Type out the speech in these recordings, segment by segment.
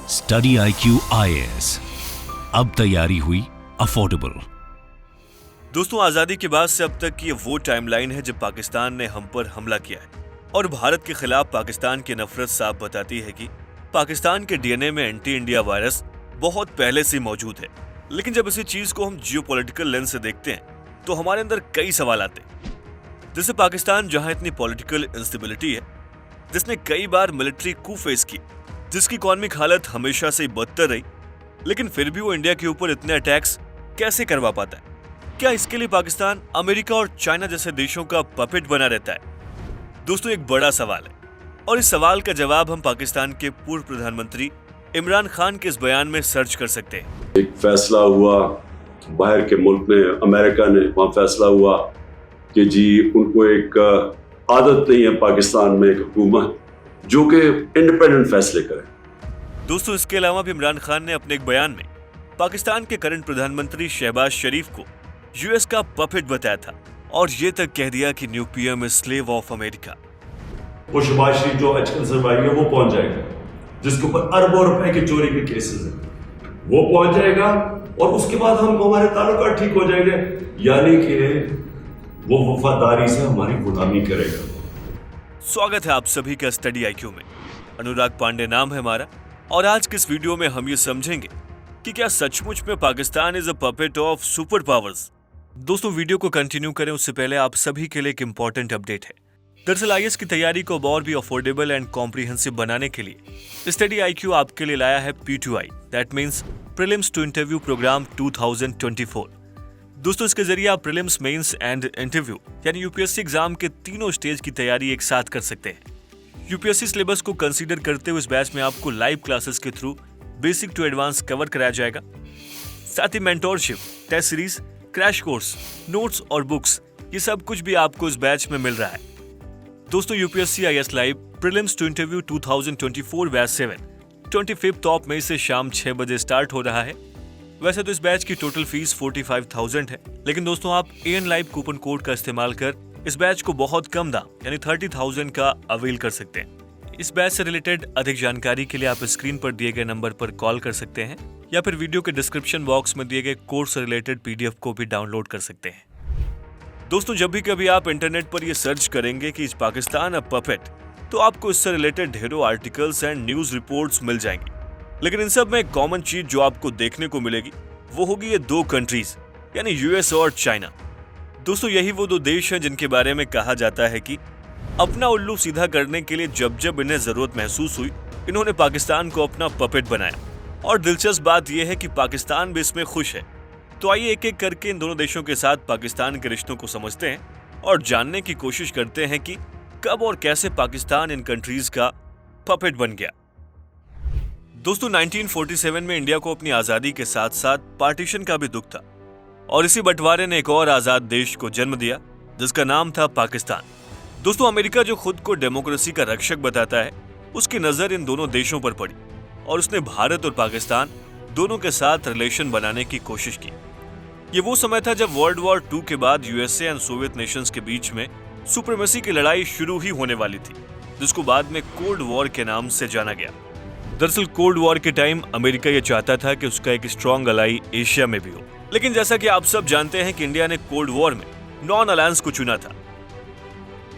Study IQ IAS, अब तैयारी हुई अफोर्डेबल। दोस्तों, आजादी के बाद से अब तक की ये वो टाइमलाइन है जब पाकिस्तान ने हम पर हमला किया है और भारत के खिलाफ पाकिस्तान की नफरत साफ बताती है कि पाकिस्तान के डीएनए में एंटी इंडिया वायरस बहुत पहले से मौजूद है। लेकिन जब इसी चीज को हम जियोपॉलिटिकल लेंस से देखते हैं तो हमारे अंदर कई सवाल आते हैं। जैसे पाकिस्तान जहां इतनी पॉलिटिकल इंस्टेबिलिटी है, जिसने कई बार मिलिट्री कू फेस की, जिसकी इकोनॉमिक हालत हमेशा से बदतर रही, लेकिन फिर भी वो इंडिया के ऊपर इतने अटैक्स कैसे करवा पाता है? क्या इसके लिए पाकिस्तान अमेरिका और चाइना जैसे देशों का पपेट बना रहता है? दोस्तों, एक बड़ा सवाल है और इस सवाल का जवाब हम पाकिस्तान के पूर्व प्रधानमंत्री इमरान खान के इस बयान में सर्च कर सकते हैं। एक फैसला हुआ बाहर के मुल्क ने, अमेरिका ने, वहां फैसला हुआ कि जी उनको एक आदत नहीं है पाकिस्तान में एक हुकूमत जो कि इंडिपेंडेंट फैसले करे। दोस्तों, इसके अलावा भी इमरान खान ने अपने एक बयान में पाकिस्तान के करंट प्रधानमंत्री शहबाज शरीफ को यूएस का पपेट बताया था और ये तक कह दिया कि new PM is slave of America. वो शहबाज शरीफ जो आजकल सरवाई है वो पहुंच जाएगा, जिसके ऊपर अरबों रुपए की चोरी के केसेस हैं, वो पहुंच जाएगा और उसके बाद हम हमारे ताल्लुकात ठीक हो जाएंगे, यानी कि वो वफादारी से हमारी गुलामी करेगा। स्वागत है आप सभी का स्टडी IQ में। अनुराग पांडे नाम है हमारा और आज के इस वीडियो में हम ये समझेंगे कि क्या सचमुच में Pakistan is a puppet of super powers. दोस्तों, वीडियो को कंटिन्यू करें उससे पहले आप सभी के लिए एक इंपॉर्टेंट अपडेट है। दरअसल IAS की तैयारी को और भी अफोर्डेबल एंड कॉम्प्रिहेंसिव बनाने के लिए स्टडी IQ आपके लिए लाया है P2I, that means prelims to interview program 2024। दोस्तों, इसके जरिए आप प्रीलिम्स, मेंस एंड इंटरव्यू यानी यूपीएससी एग्जाम के तीनों स्टेज की तैयारी एक साथ कर सकते हैं। यूपीएससी सिलेबस को कंसीडर करते हुए इस बैच में आपको लाइव क्लासेस के through basic to advance cover कराया जाएगा। साथ ही mentorship, test series, crash course, notes और बुक्स, ये सब कुछ भी आपको इस बैच में मिल रहा है। दोस्तों, UPSC IAS live prelims to interview 2024 batch 7 25 मई से शाम 6 बजे स्टार्ट हो रहा है। वैसे तो इस बैच की टोटल फीस 45,000 है, लेकिन दोस्तों आप AN लाइव कूपन कोड का इस्तेमाल कर इस बैच को बहुत कम दाम यानी 30,000 का अवेल कर सकते हैं। इस बैच से रिलेटेड अधिक जानकारी के लिए आप स्क्रीन पर दिए गए नंबर पर कॉल कर सकते हैं या फिर वीडियो के डिस्क्रिप्शन बॉक्स में दिए गए कोर्स से रिलेटेड PDF को भी डाउनलोड कर सकते हैं। दोस्तों, जब भी कभी आप इंटरनेट पर यह सर्च करेंगे कि पाकिस्तान अ पपेट, तो आपको इससे रिलेटेड ढेरों आर्टिकल्स एंड न्यूज रिपोर्ट्स मिल जाएंगी। लेकिन इन सब में एक कॉमन चीज जो आपको देखने को मिलेगी वो होगी ये दो कंट्रीज यानी यूएस और चाइना। दोस्तों, यही वो दो देश हैं जिनके बारे में कहा जाता है कि अपना उल्लू सीधा करने के लिए जब जब इन्हें जरूरत महसूस हुई, इन्होंने पाकिस्तान को अपना पपेट बनाया। और दिलचस्प बात यह है कि पाकिस्तान भी इसमें खुश है। तो आइए एक एक करके इन दोनों देशों के साथ पाकिस्तान के रिश्तों को समझते हैं और जानने की कोशिश करते हैं कि कब और कैसे पाकिस्तान इन कंट्रीज का पपेट बन गया। दोस्तों, 1947 में इंडिया को अपनी आजादी के साथ साथ पार्टीशन का भी दुख था और इसी बंटवारे ने एक और आजाद देश को जन्म दिया जिसका नाम था पाकिस्तान। दोस्तों, अमेरिका जो खुद को डेमोक्रेसी का रक्षक बताता है, उसकी नजर इन दोनों देशों पर पड़ी और उसने भारत और पाकिस्तान दोनों के साथ रिलेशन बनाने की कोशिश की। ये वो समय था जब वर्ल्ड वॉर 2 के बाद यूएसए एंड सोवियत नेशंस के बीच में सुप्रीमेसी की लड़ाई शुरू ही होने वाली थी, जिसको बाद में कोल्ड वॉर के नाम से जाना गया। दरअसल कोल्ड वॉर के टाइम अमेरिका ये चाहता था कि उसका एक स्ट्रॉन्ग अलाई एशिया में भी हो, लेकिन जैसा कि आप सब जानते हैं कि इंडिया ने कोल्ड वॉर में नॉन अलायंस को चुना था।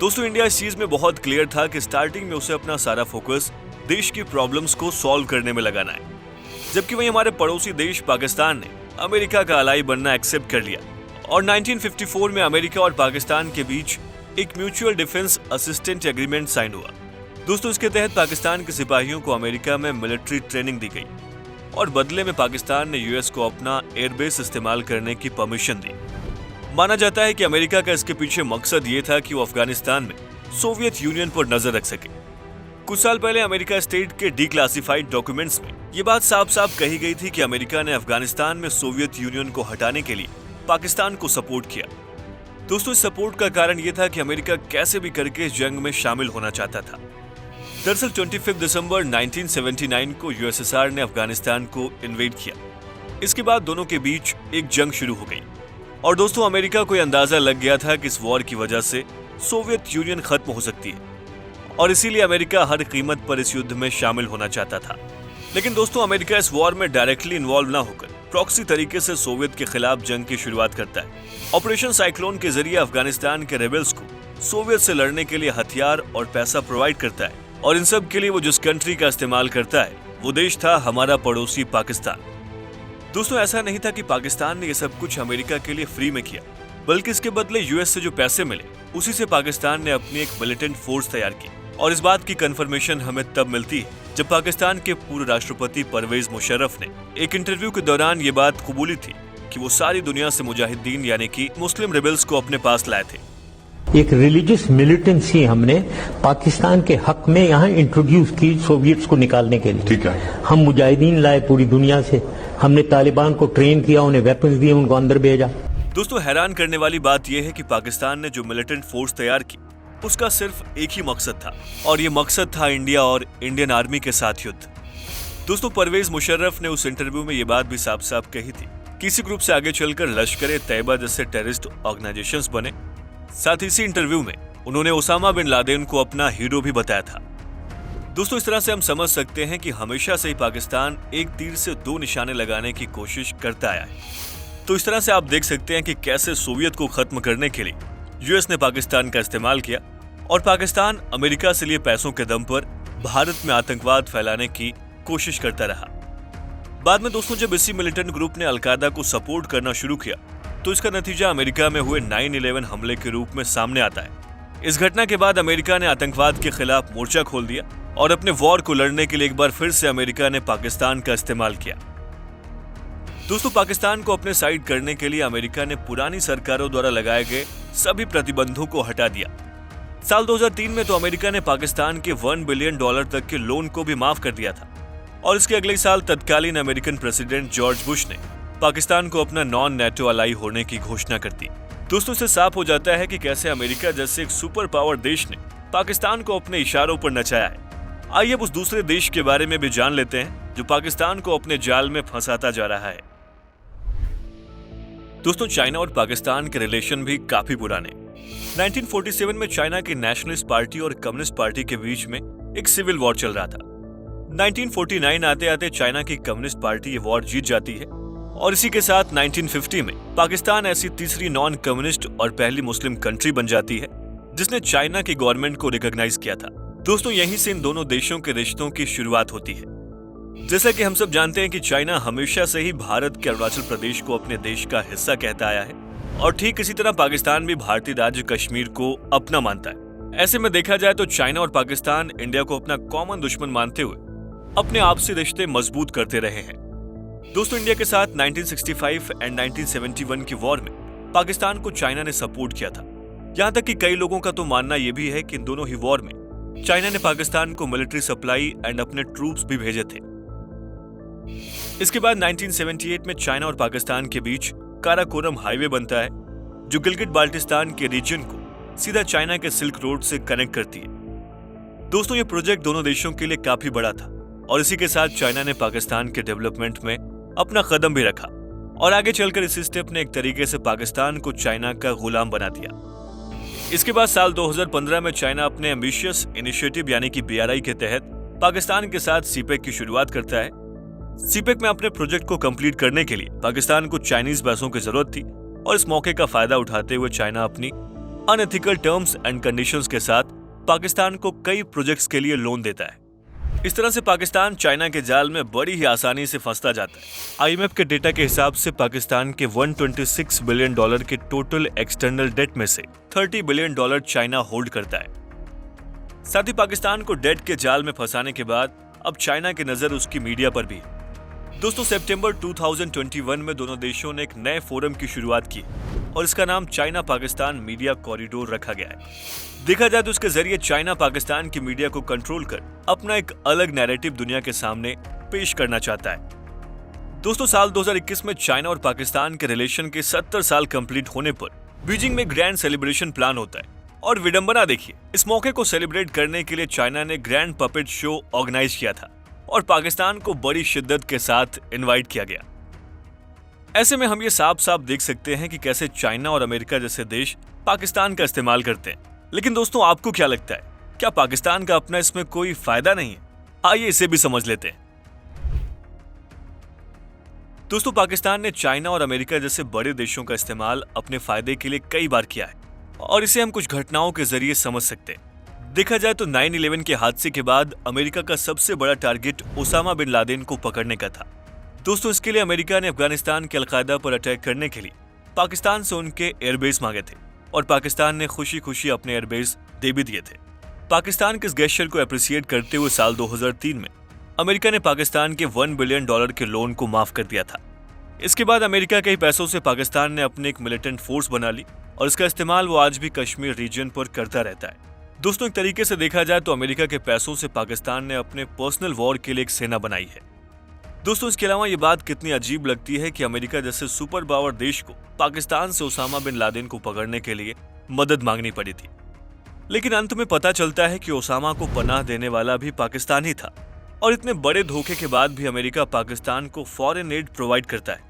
दोस्तों, इंडिया इस चीज में बहुत क्लियर था कि स्टार्टिंग में उसे अपना सारा फोकस देश की प्रॉब्लम्स को सॉल्व करने में लगाना है, जबकि वहीं हमारे पड़ोसी देश पाकिस्तान ने अमेरिका का अलाई बनना एक्सेप्ट कर लिया और 1954 में अमेरिका और पाकिस्तान के बीच एक mutual defence assistant agreement sign हुआ। दोस्तों, इसके तहत पाकिस्तान के सिपाहियों को अमेरिका में मिलिट्री ट्रेनिंग दी गई और बदले में पाकिस्तान ने यूएस को अपना एयरबेस इस्तेमाल करने की परमिशन दी। माना जाता है कि अमेरिका का इसके पीछे मकसद ये था कि वो अफगानिस्तान में सोवियत यूनियन पर नजर रख सके। कुछ साल पहले अमेरिका स्टेट के डिक्लासिफाइड डॉक्यूमेंट्स में ये बात साफ साफ कही गई थी कि अमेरिका ने अफगानिस्तान में सोवियत यूनियन को हटाने के लिए पाकिस्तान को सपोर्ट किया। दोस्तों, इस सपोर्ट का कारण ये था कि अमेरिका कैसे भी करके इस जंग में शामिल होना चाहता था। दरअसल 25 दिसंबर 1979 को यूएसएसआर ने अफगानिस्तान को इन्वेड किया। इसके बाद दोनों के बीच एक जंग शुरू हो गई और दोस्तों, अमेरिका को यह अंदाजा लग गया था कि इस वॉर की वजह से सोवियत यूनियन खत्म हो सकती है और इसीलिए अमेरिका हर कीमत पर इस युद्ध में शामिल होना चाहता था। लेकिन दोस्तों अमेरिका इस वॉर में डायरेक्टली इन्वॉल्व ना होकर प्रॉक्सी तरीके से सोवियत के खिलाफ जंग की शुरुआत करता है। ऑपरेशन साइक्लोन के जरिए अफगानिस्तान के रेबल्स को सोवियत से लड़ने के लिए हथियार और पैसा प्रोवाइड करता है, और इन सब के लिए वो जिस कंट्री का इस्तेमाल करता है वो देश था हमारा पड़ोसी पाकिस्तान। दोस्तों ऐसा नहीं था कि पाकिस्तान ने ये सब कुछ अमेरिका के लिए फ्री में किया, बल्कि इसके बदले यूएस से जो पैसे मिले उसी से पाकिस्तान ने अपनी एक मिलिटेंट फोर्स तैयार की। और इस बात की कंफर्मेशन हमें तब मिलती है जब पाकिस्तान के पूर्व राष्ट्रपति परवेज मुशर्रफ ने एक इंटरव्यू के दौरान ये बात कबूली थी कि वो सारी दुनिया से मुजाहिदीन यानी कि मुस्लिम रेबल्स को अपने पास लाए थे। एक रिलीजियस मिलिटेंसी हमने पाकिस्तान के हक में यहाँ इंट्रोड्यूस की सोवियट्स को निकालने के लिए। ठीक है। हम मुजाहिदीन लाए पूरी दुनिया से, हमने तालिबान को ट्रेन किया, उन्हें वेपन्स दिए, उनको अंदर भेजा। दोस्तों हैरान करने वाली बात यह है कि पाकिस्तान ने जो मिलिटेंट फोर्स तैयार की उसका सिर्फ एक ही मकसद था, और ये मकसद था इंडिया और इंडियन आर्मी के साथ युद्ध। दोस्तों परवेज मुशर्रफ ने उस इंटरव्यू में ये बात भी साफ साफ कही थी, किसी ग्रुप से आगे चलकर लश्कर तैयबा जैसे टेररिस्ट ऑर्गेनाइजेशंस बने। साथ ही इसी इंटरव्यू में उन्होंने ओसामा बिन लादेन को अपना हीरो भी बताया था। दोस्तों इस तरह से हम समझ सकते हैं कि हमेशा से ही पाकिस्तान एक तीर से दो निशाने लगाने की कोशिश करता आया है। तो इस तरह से आप देख सकते हैं कि कैसे सोवियत को खत्म करने के लिए यूएस ने पाकिस्तान का इस्तेमाल किया, और पाकिस्तान अमेरिका से लिए पैसों के दम पर भारत में आतंकवाद फैलाने की कोशिश करता रहा। बाद में दोस्तों जब इसी मिलिटेंट ग्रुप ने अलकायदा को सपोर्ट करना शुरू किया तो इसका नतीजा अमेरिका में हुए 9/11 हमले के रूप में सामने आता है। इस घटना के बाद अमेरिका ने आतंकवाद के खिलाफ मोर्चा खोल दिया और अपने वॉर को लड़ने के लिए एक बार फिर से अमेरिका ने पाकिस्तान का इस्तेमाल किया। दोस्तों पाकिस्तान को अपने साइड करने के लिए अमेरिका ने पुरानी सरकारों द्वारा लगाए गए सभी प्रतिबंधों को हटा दिया। साल 2003 में तो अमेरिका ने पाकिस्तान के $1 बिलियन तक के लोन को भी माफ कर दिया था, और इसके अगले साल तत्कालीन अमेरिकन प्रेसिडेंट जॉर्ज बुश ने पाकिस्तान को अपना नॉन नेटो अलाई होने की घोषणा कर दी। दोस्तों इससे साफ हो जाता है कि कैसे अमेरिका जैसे एक सुपर पावर देश ने पाकिस्तान को अपने इशारों पर नचाया है। आइए अब उस दूसरे देश के बारे में भी जान लेते हैं जो पाकिस्तान को अपने जाल में फंसाता जा रहा है। दोस्तों चाइना और पाकिस्तान के रिलेशन भी काफी पुराने। 1947 में चाइना की नेशनलिस्ट पार्टी और कम्युनिस्ट पार्टी के बीच में एक सिविल वॉर चल रहा था। 1949 आते आते चाइना की कम्युनिस्ट पार्टी ये वॉर जीत जाती है, और इसी के साथ 1950 में पाकिस्तान ऐसी तीसरी नॉन कम्युनिस्ट और पहली मुस्लिम कंट्री बन जाती है जिसने चाइना की गवर्नमेंट को रिकॉग्नाइज किया था। दोस्तों यहीं से इन दोनों देशों के रिश्तों की शुरुआत होती है। जैसा कि हम सब जानते हैं कि चाइना हमेशा से ही भारत के अरुणाचल प्रदेश को अपने देश का हिस्सा कहता आया है, और ठीक इसी तरह पाकिस्तान भी भारतीय राज्य कश्मीर को अपना मानता है। ऐसे में देखा जाए तो चाइना और पाकिस्तान इंडिया को अपना कॉमन दुश्मन मानते हुए अपने आपसी रिश्ते मजबूत करते रहे हैं। दोस्तों इंडिया के साथ 1965 एंड 1971 की वॉर में पाकिस्तान को चाइना ने सपोर्ट किया था। यहाँ तक कि कई लोगों का तो मानना यह भी है कि इन दोनों ही वॉर में चाइना ने पाकिस्तान को मिलिट्री सप्लाई एंड अपने ट्रूप्स भी भेजे थे। इसके बाद 1978 में चाइना और पाकिस्तान के बीच काराकोरम हाईवे बनता है जो गिलगिट बाल्टिस्तान के रीजन को सीधा चाइना के सिल्क रोड से कनेक्ट करती है। दोस्तों ये प्रोजेक्ट दोनों देशों के लिए काफी बड़ा था, और इसी के साथ चाइना ने पाकिस्तान के डेवलपमेंट में अपना कदम भी रखा, और आगे चलकर इस स्टेप ने एक तरीके से पाकिस्तान को चाइना का गुलाम बना दिया। इसके बाद साल 2015 में चाइना अपने एम्बिशियस इनिशिएटिव यानी कि BRI के तहत पाकिस्तान के साथ सीपेक की शुरुआत करता है। सीपेक में अपने प्रोजेक्ट को कंप्लीट करने के लिए पाकिस्तान को चाइनीज पैसों की जरूरत थी, और इस मौके का फायदा उठाते हुए चाइना अपनी अनएथिकल टर्म्स एंड कंडीशंस के साथ पाकिस्तान को कई प्रोजेक्ट्स के लिए लोन देता है। इस तरह से पाकिस्तान चाइना के जाल में बड़ी ही आसानी से फंसता जाता है। IMF के डेटा के हिसाब से पाकिस्तान के $126 बिलियन के टोटल एक्सटर्नल डेट में से $30 बिलियन चाइना होल्ड करता है। साथ ही पाकिस्तान को डेट के जाल में फंसाने के बाद अब चाइना की नजर उसकी मीडिया पर भी है। दोस्तों सितंबर 2021 में दोनों देशों ने एक नए फोरम की शुरुआत की, और इसका नाम चाइना पाकिस्तान मीडिया कॉरिडोर रखा गया है। देखा जाए तो इसके जरिए चाइना पाकिस्तान की मीडिया को कंट्रोल कर अपना एक अलग नैरेटिव दुनिया के सामने पेश करना चाहता है। दोस्तों साल 2021 में चाइना और पाकिस्तान के रिलेशन के 70 साल कंप्लीट होने पर बीजिंग में ग्रैंड सेलिब्रेशन प्लान होता है, और विडंबना देखिए, इस मौके को सेलिब्रेट करने के लिए चाइना ने ग्रैंड पपेट शो ऑर्गेनाइज किया था, और पाकिस्तान को बड़ी शिद्दत के साथ इनवाइट किया गया। ऐसे में हम ये साफ साफ देख सकते हैं कि कैसे चाइना और अमेरिका जैसे देश पाकिस्तान का इस्तेमाल करते हैं। लेकिन दोस्तों आपको क्या लगता है, क्या पाकिस्तान का अपना इसमें कोई फायदा नहीं है? आइए इसे भी समझ लेते हैं। दोस्तों, पाकिस्तान ने चाइना और अमेरिका जैसे बड़े देशों का इस्तेमाल अपने फायदे के लिए कई बार किया है और इसे हम कुछ घटनाओं के जरिए समझ सकते हैं। देखा जाए तो 9/11 के हादसे के बाद अमेरिका का सबसे बड़ा टारगेट ओसामा बिन लादेन को पकड़ने का था। दोस्तों, इसके लिए अमेरिका ने अफगानिस्तान के अलकायदा पर अटैक करने के लिए पाकिस्तान से उनके एयरबेस मांगे थे और पाकिस्तान ने खुशी खुशी अपने एयरबेस दे भी दिए थे। पाकिस्तान के इस गेस्चर को अप्रिशिएट करते हुए साल 2003 में अमेरिका ने पाकिस्तान के $1 बिलियन के लोन को माफ कर दिया था। इसके बाद अमेरिका के ही पैसों से पाकिस्तान ने अपनी एक मिलिटेंट फोर्स बना ली और इसका इस्तेमाल वो आज भी कश्मीर रीजन पर करता रहता है। दोस्तों, एक तरीके से देखा जाए तो अमेरिका के पैसों से पाकिस्तान ने अपने पर्सनल वॉर के लिए एक सेना बनाई है। दोस्तों, इसके अलावा ये बात कितनी अजीब लगती है कि अमेरिका जैसे सुपर पावर देश को पाकिस्तान से ओसामा बिन लादेन को पकड़ने के लिए मदद मांगनी पड़ी थी, लेकिन अंत में पता चलता है कि ओसामा को पनाह देने वाला भी पाकिस्तान ही था और इतने बड़े धोखे के बाद भी अमेरिका पाकिस्तान को फॉरेन एड प्रोवाइड करता है।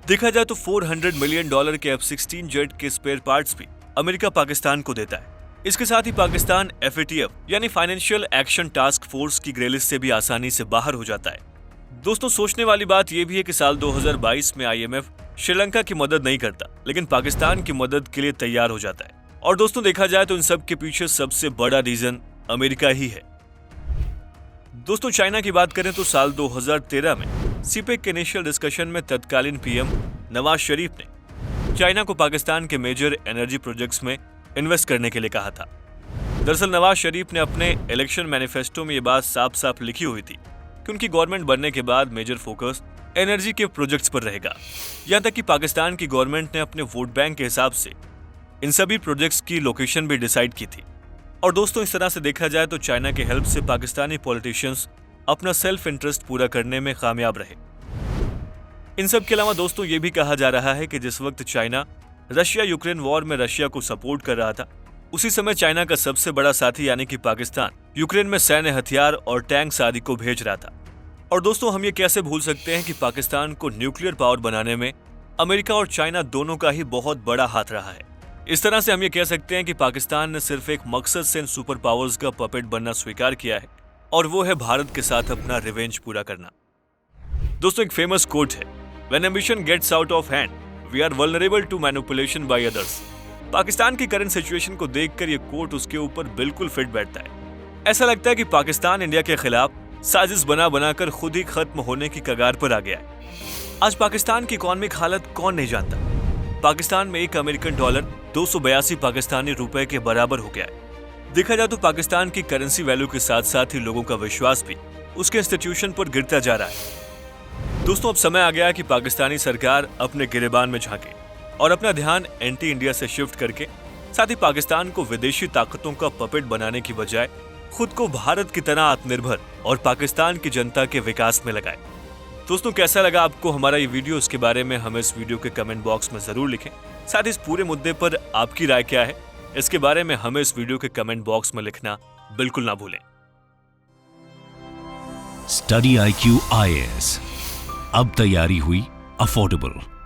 देखा जाए तो $400 मिलियन के F-16 जेट के स्पेयर पार्ट्स भी अमेरिका पाकिस्तान को देता है। इसके साथ ही पाकिस्तान FATF यानी फाइनेंशियल एक्शन टास्क फोर्स की ग्रे लिस्ट से भी आसानी से बाहर हो जाता है। दोस्तों, सोचने वाली बात यह भी है कि साल 2022 में IMF श्रीलंका की मदद नहीं करता, लेकिन पाकिस्तान की मदद के लिए तैयार हो जाता है। और दोस्तों, देखा जाए तो इन सब के पीछे सबसे बड़ा रीजन अमेरिका ही है। दोस्तों, चाइना की बात करें तो साल 2013 में सीपेक के इनिशियल डिस्कशन में तत्कालीन PM नवाज शरीफ ने चाइना को पाकिस्तान के मेजर एनर्जी प्रोजेक्ट्स में इन्वेस्ट करने के लिए कहा था। दरअसल नवाज शरीफ ने अपने इलेक्शन मैनिफेस्टो में ये बात साफ साफ लिखी हुई थी कि उनकी गवर्नमेंट बनने के बाद मेजर फोकस एनर्जी के प्रोजेक्ट्स पर रहेगा। यहाँ तक कि पाकिस्तान की गवर्नमेंट ने अपने वोट बैंक के हिसाब से इन सभी प्रोजेक्ट्स की लोकेशन भी डिसाइड की थी। और दोस्तों, इस तरह से देखा जाए तो चाइना के हेल्प से पाकिस्तानी पॉलिटिशियंस अपना सेल्फ इंटरेस्ट पूरा करने में कामयाब रहे। इन सब के अलावा दोस्तों, ये भी कहा जा रहा है कि जिस वक्त चाइना रशिया यूक्रेन वॉर में रशिया को सपोर्ट कर रहा था, उसी समय चाइना का सबसे बड़ा साथी यानी कि पाकिस्तान यूक्रेन में सैन्य हथियार और टैंक्स आदि को भेज रहा था। और दोस्तों, हम ये कैसे भूल सकते हैं कि पाकिस्तान को न्यूक्लियर पावर बनाने में अमेरिका और चाइना दोनों का ही बहुत बड़ा हाथ रहा है। इस तरह से हम ये कह सकते हैं कि पाकिस्तान ने सिर्फ एक मकसद से इन सुपर पावर्स का पपेट बनना स्वीकार किया है और वो है भारत के साथ अपना रिवेंज पूरा करना। दोस्तों, एक फेमस कोट है, When ambition gets out of hand, we are vulnerable to manipulation by others। Pakistan की करंट सिचुएशन को देखकर ये कोट उसके ऊपर बिल्कुल फिट बैठता है। ऐसा लगता है कि पाकिस्तान इंडिया के खिलाफ साजिश बना बनाकर खुद ही खत्म होने की कगार पर आ गया है। आज पाकिस्तान की इकोनॉमिक हालत कौन नहीं जानता। पाकिस्तान में एक अमेरिकन डॉलर 282 पाकिस्तानी रुपए के बराबर हो गया है। देखा जाए तो पाकिस्तान की करेंसी वैल्यू के साथ साथ ही लोगों का विश्वास भी उसके इंस्टीट्यूशन पर गिरता जा रहा है। दोस्तों, अब समय आ गया कि पाकिस्तानी सरकार अपने गिरेबान में झांके और अपना ध्यान एंटी इंडिया से शिफ्ट करके साथ ही पाकिस्तान को विदेशी ताकतों का पपेट बनाने की बजाय खुद को भारत की तरह आत्मनिर्भर और पाकिस्तान की जनता के विकास में लगाए। दोस्तों, कैसा लगा आपको हमारा ये वीडियो? इसके बारे में हमें इस वीडियो के कमेंट बॉक्स में जरूर लिखें। साथ ही इस पूरे मुद्दे पर आपकी राय क्या है, इसके बारे में हमें इस वीडियो के कमेंट बॉक्स में लिखना बिल्कुल ना भूलें। स्टडी IQ IAS अब तैयारी हुई अफोर्डेबल।